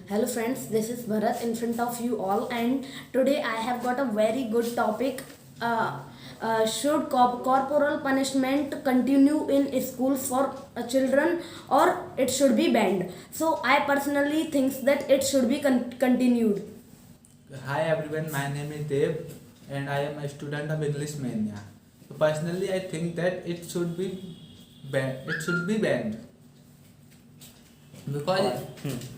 Hello friends, this is Bharat in front of you all, and today I have got a very good topic. Should corporal punishment continue in schools for children, or it should be banned? So I personally think that it should be continued. Hi everyone, my name is Dev and I am a student of English Mania. So personally, I think that it should be banned. It should be banned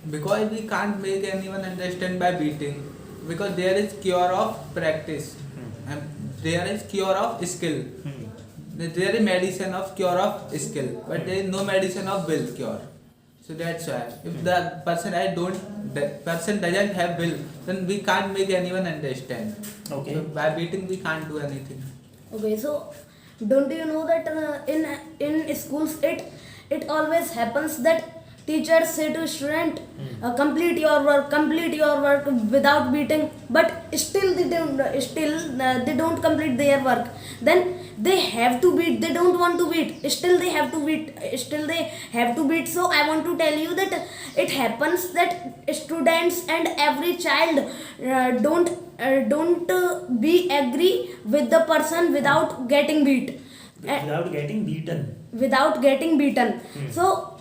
because we can't make anyone understand by beating. Because there is cure of practice and there is cure of skill. There is medicine of cure of skill, but there is no medicine of will cure. So that's why if the person doesn't have will, then we can't make anyone understand. Okay. So by beating we can't do anything. Okay, so don't you know that in schools it always happens that teachers say to student, complete your work without beating, but still they don't complete their work. Then they have to beat. They don't want to beat. Still they have to beat. Still they have to beat. So I want to tell you that it happens that students and every child don't be agree with the person without getting beat. Without getting beaten. Without getting beaten. So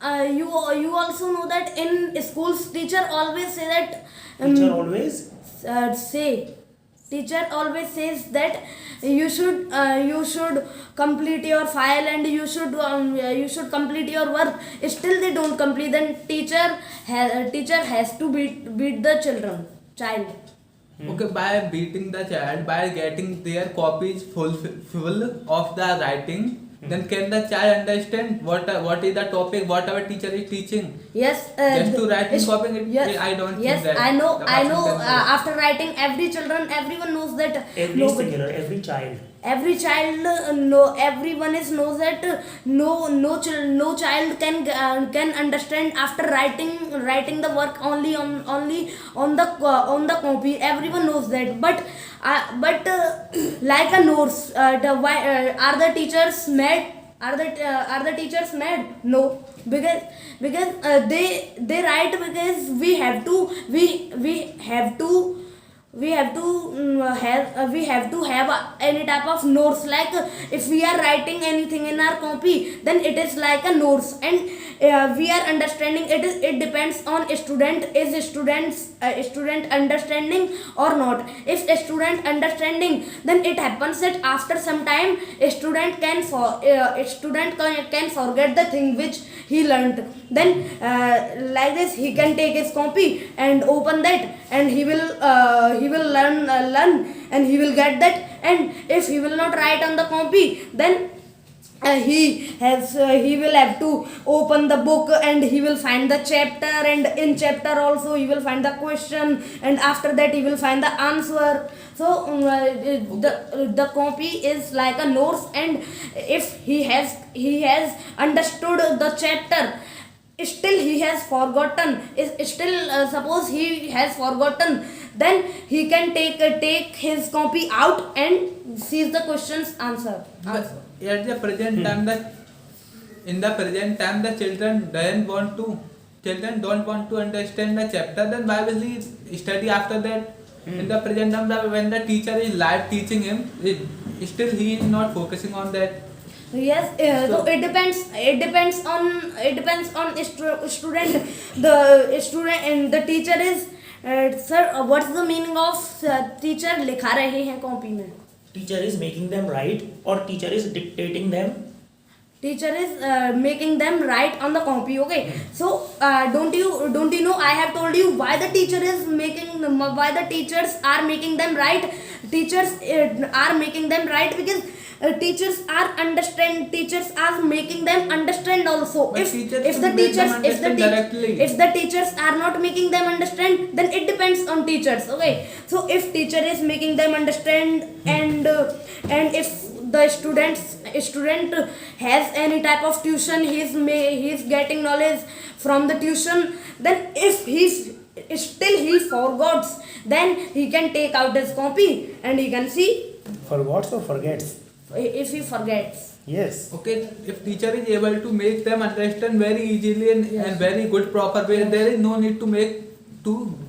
you also know that in schools teacher always say that Teacher always say teacher always says that you should complete your file and you should complete your work. Still they don't complete. Then teacher has to beat the child. Okay, by beating the child, by getting their copies full of the writing, then can the child understand what is the topic, what our teacher is teaching? Yes, Just to write in it's- copy, yes, I don't yes, think that. I know. the I person know. can do it. After writing, everyone knows that every nobody- singular, every child. every child everyone is knows that no child can understand after writing the work only on the copy. Everyone knows that, but like a notes, are the teachers mad? Are the teachers mad? No, because they write because we have to have any type of notes. Like if we are writing anything in our copy, then it is like a notes, and we are understanding. It depends on student understanding or not. If a student understanding, then it happens that after some time a student can forget the thing which he learnt. Then like this he can take his copy and open that, and he will learn and he will get that. And if he will not write on the copy, then he will have to open the book and he will find the chapter, and in chapter also he will find the question, and after that he will find the answer. So the copy is like a notes, and if he has understood the chapter, still he has forgotten, suppose he has forgotten, then he can take his copy out and sees the questions answer. But at the present time, in the present time, the children don't want to understand the chapter. Then why will he study after that? In the present time, when the teacher is live teaching him, still he is not focusing on that. Yes, so it depends on student. The student and the teacher is sir, what's the meaning of teacher लिखा रहे हैं copy में? Teacher is making them write, or teacher is dictating them. Teacher is making them write on the copy. Okay, so don't you know, I have told you why the teachers are making them write. Teachers are making them write because teachers are making them understand also. But If teachers the should make them teachers understand directly. if the teachers are not making them understand, then it depends on teachers. Okay, so if teacher is making them understand, and if the student has any type of tuition, he's getting knowledge from the tuition, then if he forgets, then he can take out his copy and he can see. Forgets or forgets? if he forgets. Yes. Okay, if teacher is able to make them understand very easily and very good proper way, there is no need to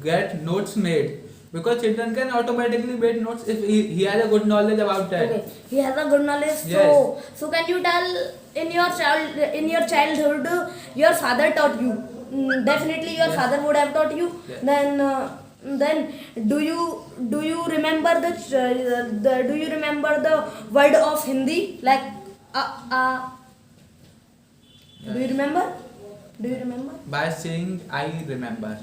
get notes made, because children can automatically make notes if he has a good knowledge about that. Okay, he has a good knowledge. Yes. So can you tell in your childhood your father taught you? Definitely your Yes. father would have taught you. Yes. Then do you remember the word of Hindi, like do you remember? By saying, I remember.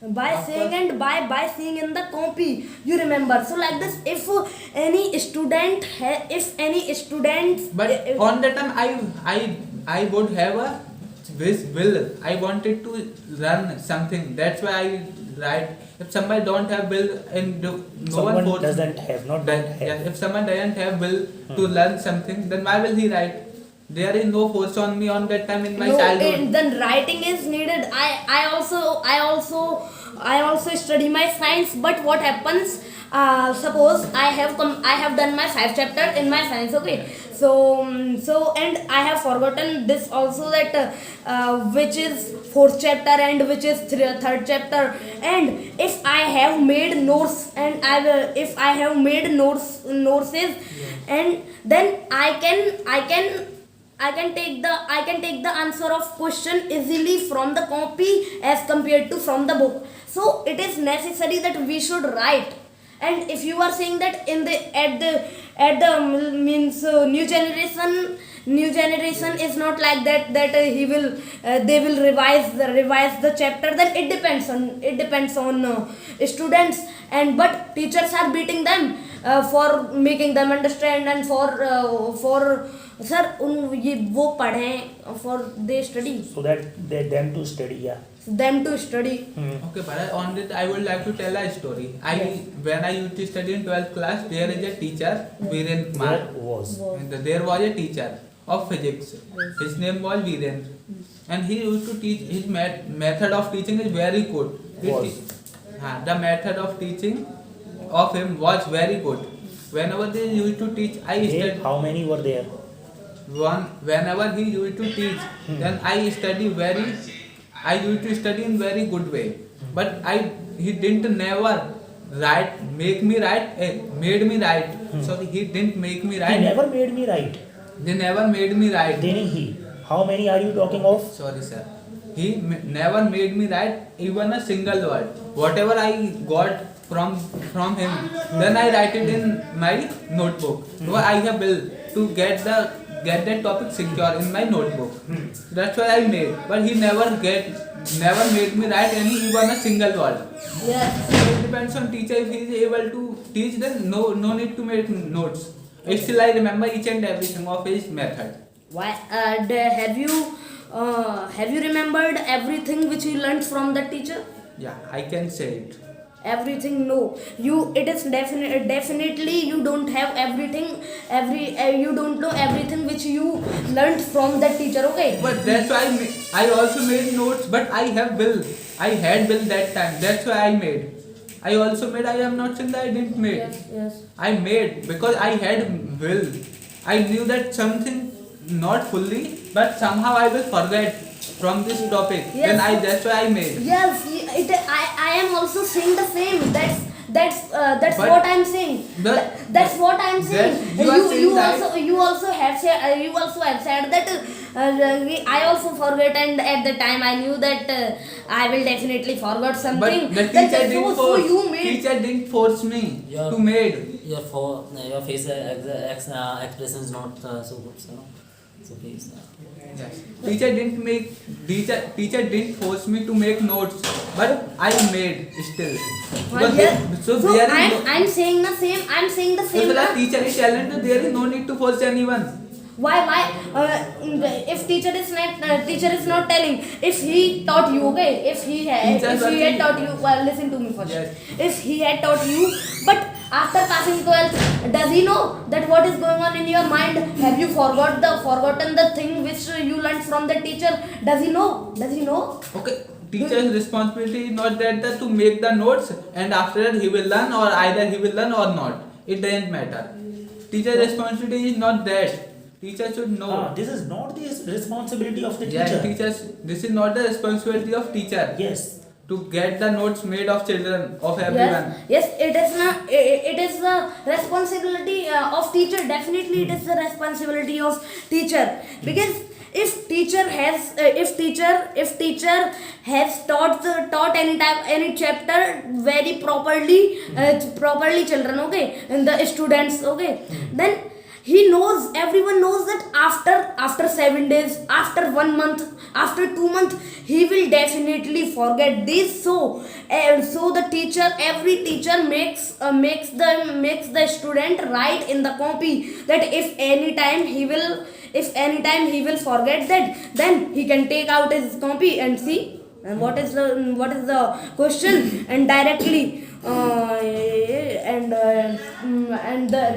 By Of saying course. and by seeing in the copy you remember. So like this, if any student But on that time, I would have a will. I wanted to learn something. That's why I write. If somebody don't have will and no Someone one force, doesn't have, not that, don't yeah, have. if someone doesn't have will to learn something, then why will he write? There is no force on me on that time in my childhood. then writing is needed. I also study my science, but what happens, suppose I have done my 5 chapter in my science, okay, so and I have forgotten this also, that which is 4th chapter and which is 3rd chapter, and if I have made notes and if I have made notes and then I can take the answer of question easily from the copy as compared to from the book. So it is necessary that we should write. And if you are saying that in the at the means new generation is not like that, he will they will revise the chapter, then it depends on students, and but teachers are beating them for making them understand and for sir ये वो पढ़ें for they study, So that them to study, yeah. them to study. Okay, but on this I would like to tell a story. When I used to study in 12th class, there is a teacher, Viren Kumar. There was. And there was a teacher of physics. His name was Viren, and he used to teach. His method of teaching is very good. The method of teaching of him was very good. Whenever they used to teach, How many were there? Whenever he used to teach, then I used to study in very good way. But he didn't never made me write. So he didn't make me He write. never made me write. They never made me write. Didn't he? How many are you talking of? Sorry, sir. He never made me write even a single word. Whatever I got from him, then I write it in my notebook. So I have will to get that topic secure in my notebook. That's why I made. But he never made me write even a single word. Yes. So it depends on teacher. If he is able to teach, then no need to make notes. Still I remember each and everything of his method. Why have you remembered everything which you learned from the teacher? Yeah, I can say it. Everything? No, it is definitely you don't have everything. You don't know everything which you learned from the teacher, okay? But that's why I also made notes, but I have will. I had will that time. That's why I made. I also made. I am not saying that I didn't make. Yes. I made because I had will. I knew that something not fully, but somehow I will forget from this topic. Yes. Then that's why I made. Yes, I am also saying the same. That's But what I'm saying. That's what I'm saying. you are saying that- You also have said that I also forget, and at the time I knew that I will definitely forget something. But the teacher didn't so force. you made. Teacher didn't force me Yeah. to made. Your face expression is not so good, so please. Yes. Teacher didn't force me to make notes, but I made still. Because So there is no, I'm saying the same. I'm saying the if same. the na? teacher is talented, there is no need to force anyone. Why if teacher is not telling, if he taught you, okay, if he had taught you, well, listen to me first. Yes. If he had taught you, but after passing 12th, does he know that what is going on in your mind? Have you forgotten the thing which you learned from the teacher? Does he know? Okay. Teacher's responsibility is not that to make the notes and after that he will learn, or either he will learn or not. It doesn't matter. teacher responsibility is not that. Teacher should know. This is not the responsibility of the Yeah, teacher. teachers. This is not the responsibility of teacher Yes. to get the notes made of children of everyone. Yes, it is not. It is the responsibility of teacher. Definitely, it is the responsibility of teacher, because if teacher has taught any chapter very properly, children, okay, and the students, okay, then everyone knows that after 7 days, after 1 month, after 2 months, he will definitely forget this. So every teacher makes the student write in the copy that if anytime he will forget that, then he can take out his copy and see what is the question, and directly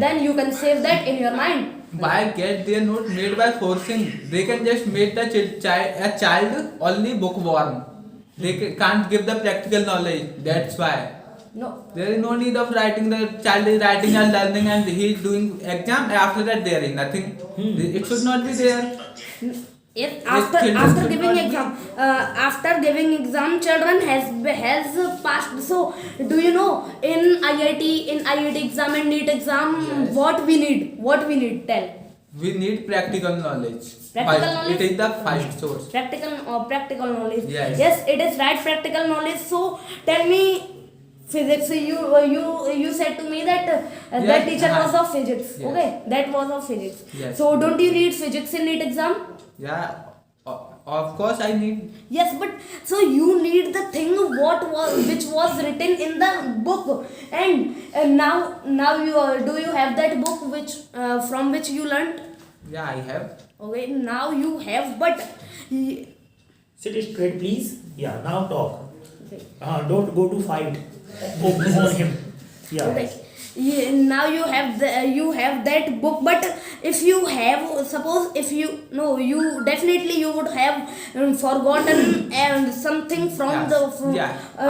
then you can save that in your mind. Why get their note made by forcing? They can just make the child only bookworm. They can't give the practical knowledge. That's why. No. There is no need of writing. The child is writing and learning, and he is doing exam. After that, there is nothing. It should not be there. Yes, children after should giving not exam, children has passed. So do you know in IIT exam and NEET exam, Yes. what we need? Tell. We need practical knowledge. Practical First, knowledge? it is the first source. Practical knowledge. Yes. It is right, practical knowledge. So tell me, physics. You said to me that that Yes, teacher was of physics. Yes. Okay, that was of physics. Yes. So don't you need physics in NEET exam? Yeah, of course I need. Yes, but so you need the thing which was written in the book, and now do you have that book from which you learnt? Yeah, I have. Okay, now you have, but Sit straight, please. Yeah, now talk. okay. Don't go to fight on him. Yeah. Okay. Yeah, now you have that book, but if you have, suppose if you definitely you would have forgotten and something from Yeah. the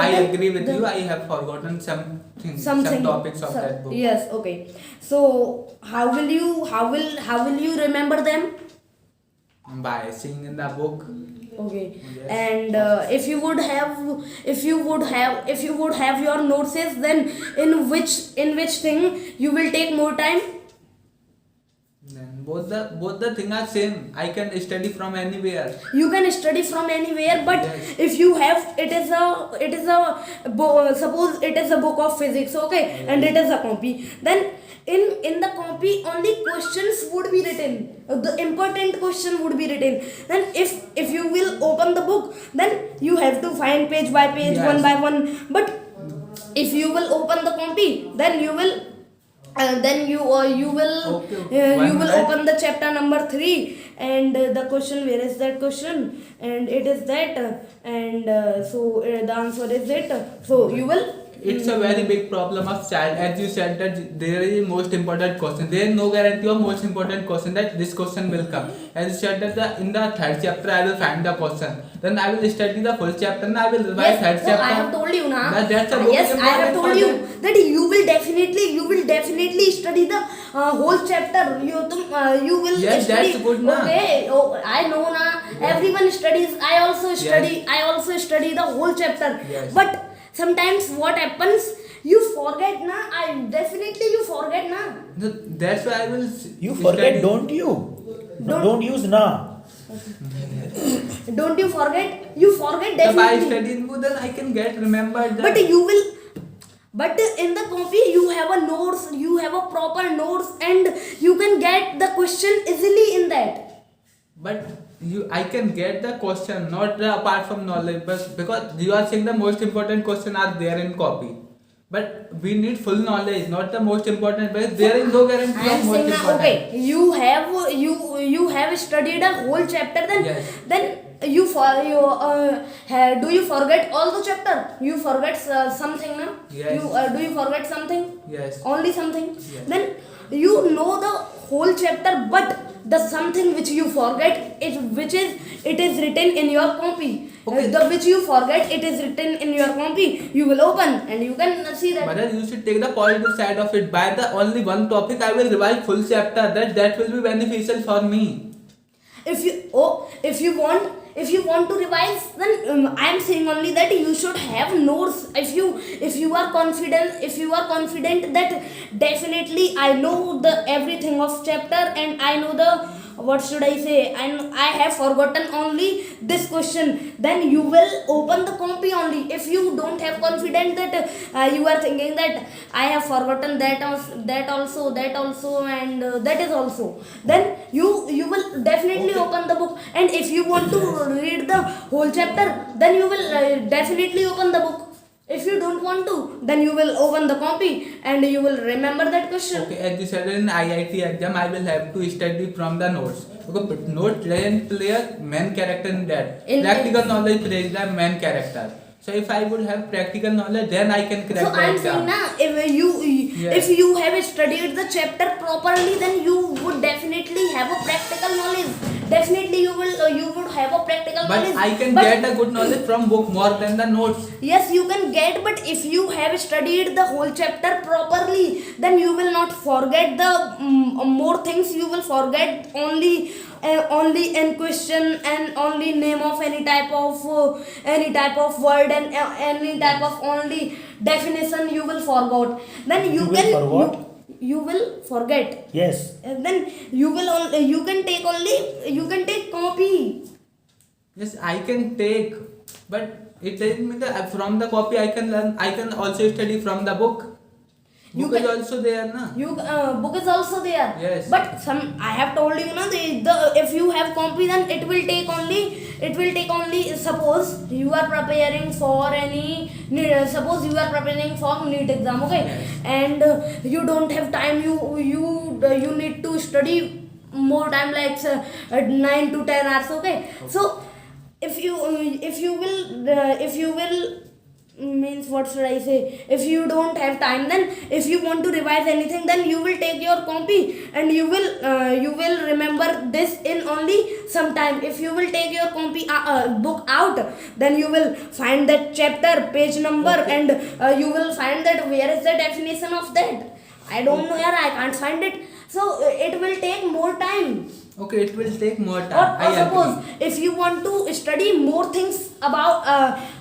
I agree with you. I have forgotten some topics of that book. Yes, okay. So how will you remember them? By seeing in the book. Okay. Yes. And if you would have your notes, then in which thing you will take more time? Then both the thing are same. I can study from anywhere. You can study from anywhere, but Yes. if you have it is suppose it is a book of physics, okay, and it is a copy, then in the copy only questions would be written, the important question would be written. Then if you will open the book, then you have to find page by page, Yes. one by one. But if you will open the copy, then you will you will Okay. you One will minute. open the chapter number 3, and the question, where is that question, and it is that, and the answer is it. So you will It's a very big problem of child. As you said that there is most important question. There is no guarantee of most important question that this question will come. As you said that in the third chapter I will find the question. Then I will study the full chapter and I will revise third so chapter. I have told you now. That's a book Yes, I have important told for you that. that you will definitely study the whole chapter. You will Yes, study. that's good na. Okay, I know na. Everyone studies. I also study the whole chapter. Yes. But sometimes what happens, you forget na. You forget na. No, that's why I will. You forget, study. don't you? Don't- Don't use na. Don't you forget? You forget If I definitely. study in book, then I can remember that. But you will. But in the copy you have a notes. You have a proper notes, and you can get the question easily in that. But I can get the question, not apart from knowledge, but because you are saying the most important question are there in copy. But we need full knowledge, not the most important. But there is no guarantee I of am most saying now, important. okay, you have studied a whole chapter, Yes. then do you forget all the chapter? You forget something, no? Yes. Do you forget something? Yes. Only something. Yes. Then you know the whole chapter, but the something which you forget, it is written in your copy. Okay. The which you forget, it is written in your copy. You will open and you can see that. But you should take the positive side of it. By the only one topic, I will revise full chapter. That will be beneficial for me. If you want to revise, then I am saying only that you should have notes. If you are confident that definitely I know the everything of chapter, and I know the, what should I say, and I have forgotten only this question, then you will open the copy only. If you don't have confidence that you are thinking that I have forgotten that also, and that is also, then you will definitely open the book. And if you want to read the whole chapter, then you will definitely open the book. If you don't want to, then you will open the copy and you will remember that question. Okay, as you said, in IIT exam, I will have to study from the notes. Because notes doesn't play a main character in that. Practical knowledge plays the main character. So if I would have practical knowledge, then I can crack So the I am exam. saying na, if you have studied the chapter properly, then you would definitely have a practical knowledge. Definitely you would have a practical But knowledge. I can get a good knowledge from book more than the notes. Yes, you can get, but if you have studied the whole chapter properly, then you will not forget the more things. You will forget only in question, and only name of any type of word, and any type of only definition you will forget. Then You will forgot? you will forget. Yes. And then you can take copy. Yes, I can take, but it doesn't mean that from the copy I can learn. I can also study from the book. You Book is can- also there, na? Book is also there. Yes. But I have told you, na, if you have copy, then it will take only. Suppose you are preparing for suppose you are preparing for NEET exam, okay, Yes. and you don't have time. You need to study more time, like 9 to 10 hours, okay. So if you will means, what should I say, if you don't have time, then if you want to revise anything, then you will take your copy and you will remember this in only some time. If you will take your copy book out, then you will find that chapter page number, and you will find that where is the definition of that. I don't know, I can't find it, so it will take more time. Okay, it will take more Or time. I suppose agree. if you want to study more things about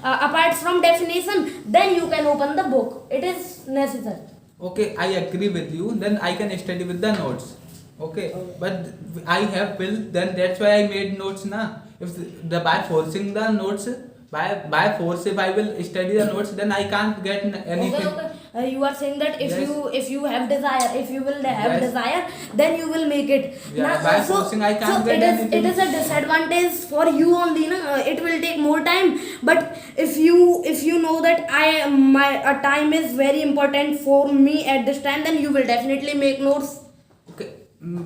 apart from definition, then you can open the book. It is necessary. Okay, I agree with you. Then I can study with the notes. Okay, but I have will. Then that's why I made notes, na. If by forcing the notes, by force, if I will study the notes, then I can't get anything. Okay. You are saying that if Yes. you have desire, if you will have Yes. desire, then you will make it. Yeah, by forcing I can't get anything. it is a disadvantage for you only, na. It will take more time. But if you know that my time is very important for me at this time, then you will definitely make notes. Okay,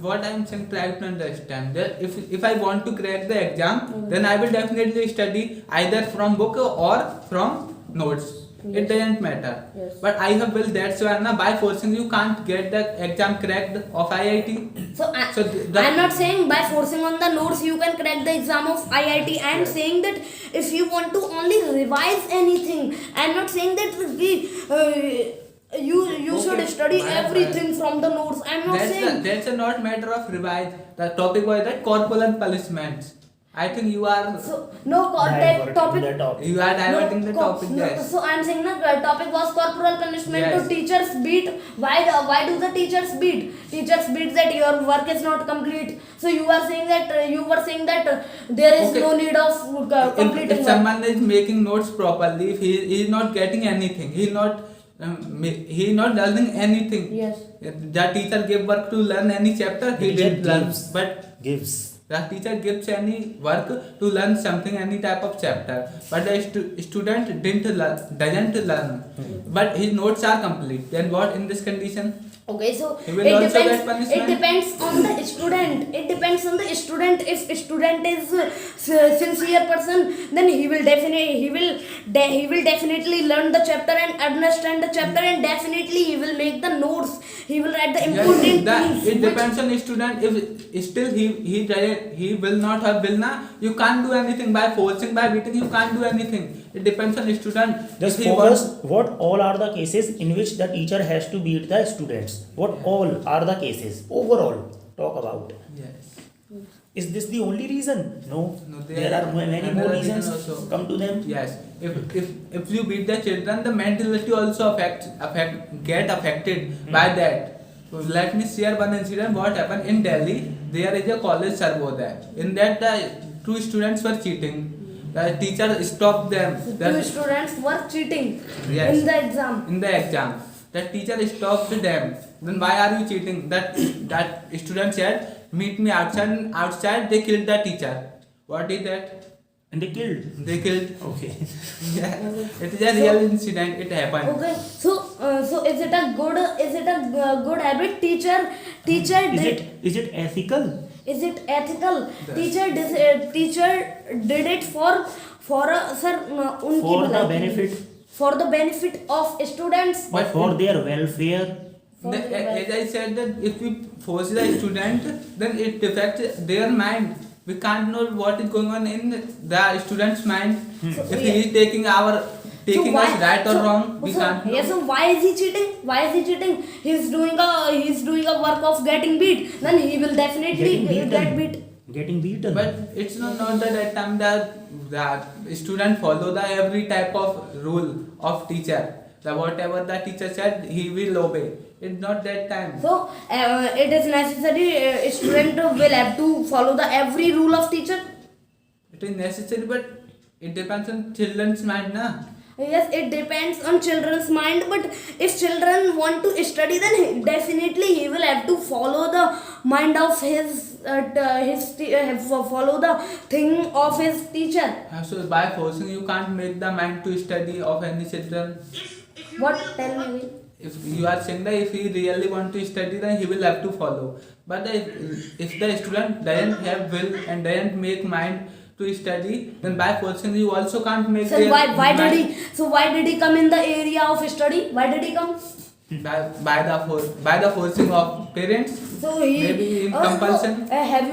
what I'm saying, try to understand. That if I want to crack the exam, then I will definitely study either from book or from notes. It doesn't matter. Yes. But I have will. That's why na, by forcing you can't get the exam cracked of IIT. So, I'm not saying by forcing on the notes you can crack the exam of IIT. I am saying that if you want to only revise anything, I am not saying that you Okay, should study fine, everything from the notes. I am not saying. That's a not matter of revise. The topic was that corporal punishments. I think you are So no Diverting topic. the topic. you are diverting the topic. Yes. So I am saying the topic was corporal punishment Yes. to teachers beat. Why do the teachers beat? Teachers beat that your work is not complete. So you were saying that there is Okay. no need of completing If work. someone is making notes properly, if he is not getting anything, he is not learning anything. Yes. The teacher gave work to learn any chapter, he Teacher didn't learn. gives. But Gives. the teacher gives any work to learn something, any type of chapter. But the student doesn't learn. But his notes are complete. Then what in this condition? Okay, so He will also get punishment. it depends on the student. It depends on the student. If student is sincere person, then he will definitely learn the chapter and understand the chapter, and definitely he will make the notes. He will write the important things. It which- depends on the student. If still he will not have will na, you can't do anything by forcing, by beating. You can't do anything. It depends on the student. Just If he focus wants- what all are the cases in which the teacher has to beat the students. What all are the cases overall? Talk about. Yes. Is this the only reason? No. No, There are many another more reason reasons. also. Come to them. Yes. If you beat the children, the mentality also get affected by that. So let me share one incident. What happened in Delhi? There is a college Sarvodaya. In that, the two students were cheating. The teacher stopped them. Two students were cheating Yes. in the exam. In the exam, the teacher stopped them. Then why are you cheating? That student said, "Meet me outside." Outside, they killed the teacher. What is that? And they killed. They killed. Okay. Yeah. It is a real incident. It happened. Okay, so is it a good habit? Teacher Is it ethical? Is it ethical? Yes. Teacher did it for sir उनकी For the भलाई के लिए. benefit. For the benefit of students. But for their welfare. As I said, that if we force the student, then it affects their mind. We can't know what is going on in the student's mind. So, If he is taking us right or wrong, we can't know. Yes, so why is he cheating? Why is he cheating? He's doing a work of getting beat. Then he will definitely get beat. Getting beaten. But it's not that time that the student follow the every type of rule of teacher. The whatever the teacher said, he will obey. It's not that time. So it is necessary. Student will have to follow the every rule of teacher. It is necessary, but it depends on children's mind, na. Yes, it depends on children's mind, but if children want to study, then definitely he will have to follow the mind of follow the thing of his teacher. So by forcing, you can't make the mind to study of any children. What? Tell me. If you are saying that if he really want to study, then he will have to follow. But if the student doesn't have will and doesn't make mind to study, then by forcing you also can't make. So their why did mind- he? So why did he come in the area of study? Why did he come? by the forcing of parents? So he Maybe in compulsion. Have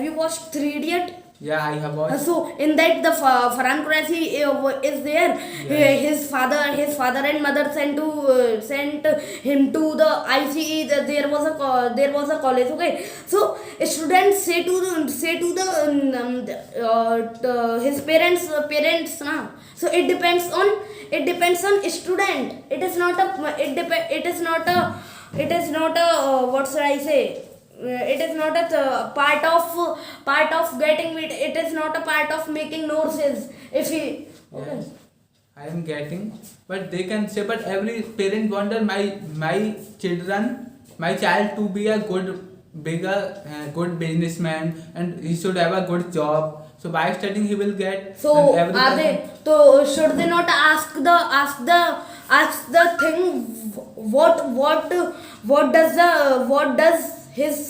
you watched Three Idiot? Yeah, I have watched. So in that the Farhan Qurashi is there. His father and mother sent him to the ICE. There was a college. Okay, so students say to his parents na. So it depends on student. It is not a what should I say? It is not a part of getting it. It is not a part of making nurses. If he okay. Yes, I am getting, but they can say, but every parent wonder my child to be a good businessman, and he should have a good job. So by studying he will get. So and every are person- they? So should they not ask the thing? What does his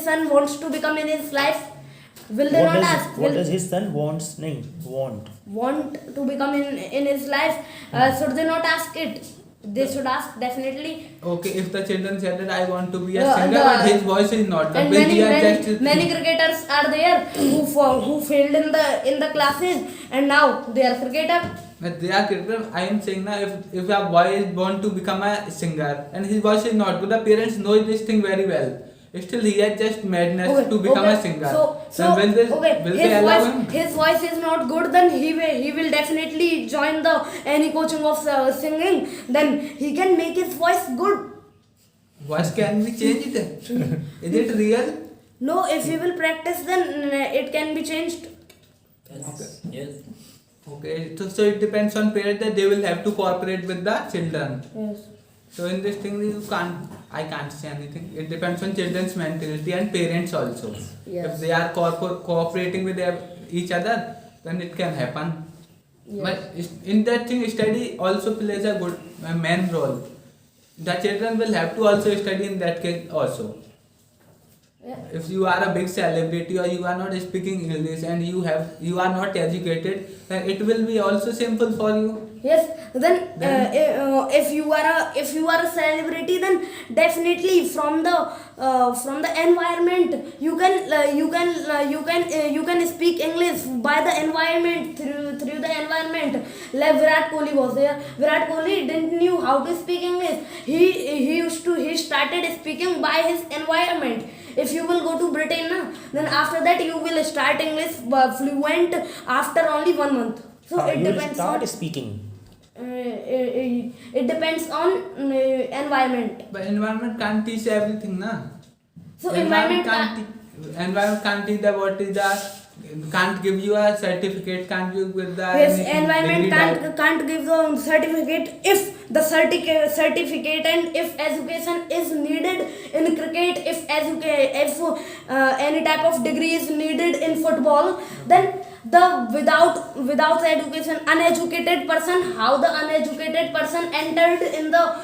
son wants to become in his life? Will they not ask? What does his son wants? Nahi, want. To become in his life? Should they not ask it? They should ask definitely. Okay, if the children said that I want to be a Yeah, singer, but his voice is not. And But he are just many cricketers are there who failed in the classes, and now they are cricketer. But they are critical. I am saying now, if a boy is born to become a singer and his voice is not good, the parents know this thing very well. Still, he has just madness to become a singer. So then will they allow him? his voice is not good. Then he will definitely join any coaching of singing. Then he can make his voice good. Voice can be changed. Is it real? No, if he will practice, then it can be changed. Yes. Yes. Okay, so it depends on parents that they will have to cooperate with the children. Yes. So in this thing I can't say anything. It depends on children's mentality and parents also. Yes. If they are cooperating with each other, then it can happen. Yes. But in that thing, study also plays a main role. the children will have to also study in that case also. Yeah. If you are a big celebrity or you are not speaking English and you are not educated, then it will be also simple for you. Yes, then if you are a celebrity, then definitely from the environment you can speak English by the environment, through the environment. Like Virat Kohli was there. Virat Kohli didn't knew how to speak English. He started speaking by his environment. If you will go to Britain, then after that you will start English fluent after only 1 month. So it you will depends start on. speaking. It depends on environment. But environment can't teach everything, na? So environment environment can't teach the what is the can't give you a certificate, can't give with the yes, anything, environment degree can't give the certificate if the certificate and if education is needed in cricket, if any type of degree is needed in football, then the without education uneducated person, how the uneducated person entered in the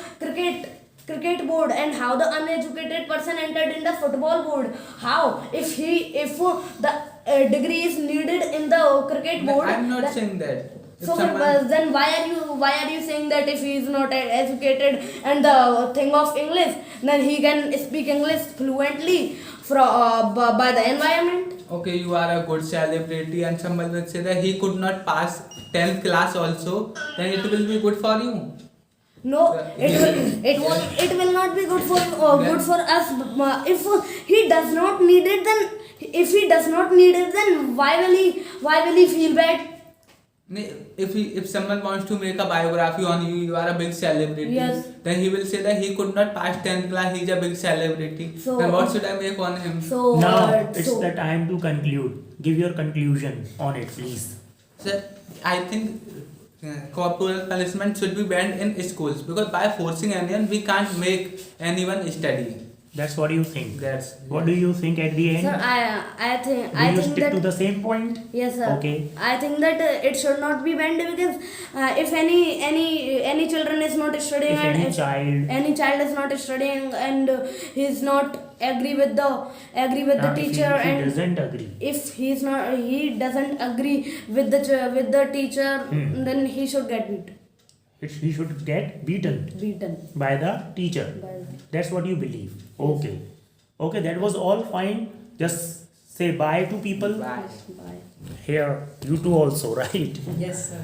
cricket board, and how the uneducated person entered in the football board, how if the degree is needed in the cricket No, board. I'm not then- saying that. If so someone- then why are you saying that if he is not educated and the thing of English, then he can speak English fluently by the environment? Okay, you are a good celebrity and someone will say that he could not pass 10th class also, then it will be good for you. No, it will not be good for us. If he does not need it, then why will he feel bad? If someone wants to make a biography on you, you are a big celebrity. Yes. Then he will say that he could not pass 10th class. He is a big celebrity. So- then what should I make on him? So Now it's so- the time to conclude. Give your conclusion on it, please. Sir, I think corporal punishment should be banned in schools, because by forcing anyone we can't make anyone study. That's what you think. That's What do you think at the end? Sir, I think Do you think stick that to the same point? yes, sir. Okay. I think that it should not be banned, because if any children is not studying, If and any child is not studying and he is not agree with the teacher, if he and doesn't agree, if he doesn't agree with the teacher, then he should get he should get beaten. by the teacher. By- That's what you believe. Okay, that was all fine. Just say bye to people. Bye. Bye. Here, you two also, right? Yes, sir.